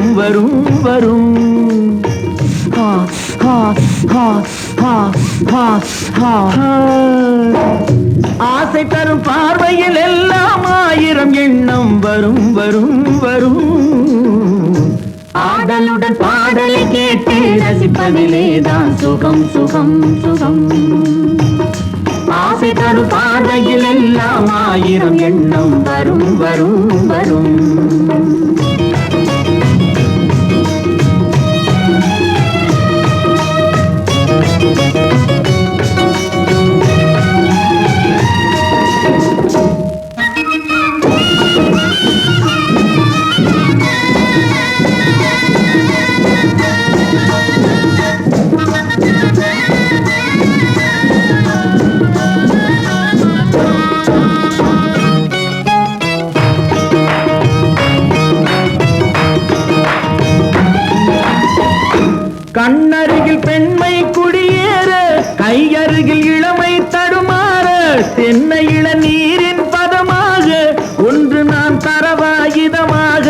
எண்ணம் வரும் வரும். ஆசை தரும் பார்வையில் எல்லாம் ஆயிரம் எண்ணம் வரும் வரும் வரும். ஆடலுடன் பாடலை கேட்டு ரசிப்பதிலேதான் சுகம் சுகம் சுகம். ஆசை தரும் பார்வையில் எல்லாம் ஆயிரம் எண்ணம் வரும் வரும் வரும். கண்ணருகில் பெண்மை குடியேற, கையருகில் இளமை தடுமாற, தென்னை இள நீரின் பதமாக ஒன்று நான் தரவாயுதமாக.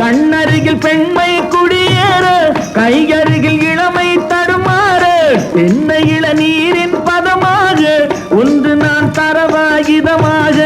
கண்ணருகில் பெண்மை குடியேற, கையருகில் இளமை தடுமாற, தென்னை இள நீரின் பதமாக ஒன்று நான் தரவாயுதமாக.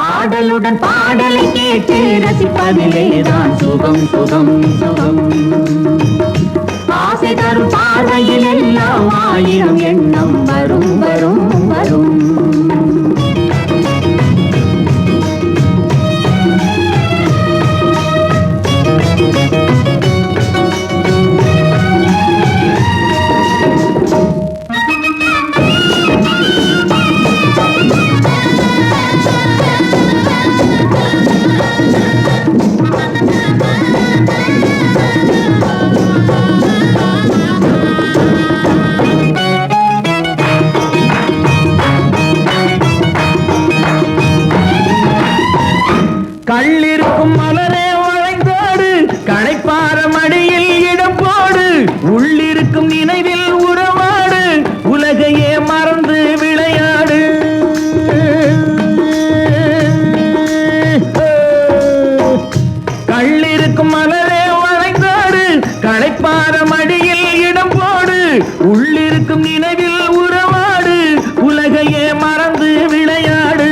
ஆடலுடன் பாடலை கேட்டு ரசிப்பதிலேதான் சுகம் சுகம் சுகம். ஆசை தரும் பார்வையில் எல்லாம் ஆயிரம் எண்ணம் வரும் வரும் வரும். கள்ளிருக்கும் மலரே வளைந்தோடு, களைப்பார மடியில் இடம் போடு, உள்ளிருக்கும் நினைவில் உறவாடு, உலகையே மறந்து விளையாடு. கள்ளிருக்கும் மலரே வளைந்தோடு, களைப்பார மடியில் இடம் போடு, உள்ளிருக்கும் நினைவில் உறவாடு, உலகையே மறந்து விளையாடு.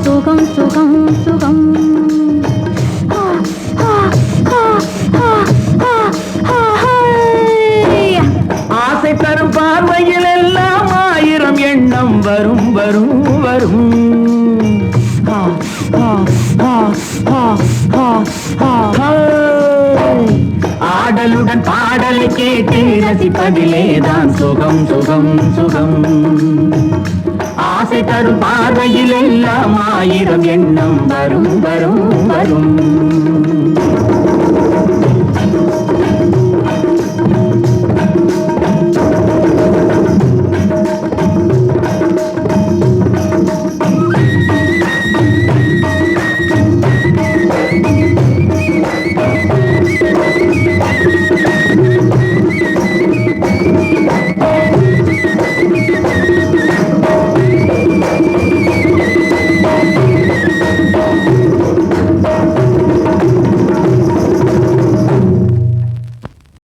சுகம் சுகம் சுகம். ஆசை தரும் பார்வையில் எல்லாம் ஆயிரம் எண்ணம் வரும் வரும் வரும். ஆடலுடன் பாடலை கேட்டு ரசிப்பதிலேதான் சுகம் சுகம் சுகம். ஆசை தரும் பார்வையில் எல்லாம் ஆயிரம் எண்ணம் வரும் வரும் வரும்.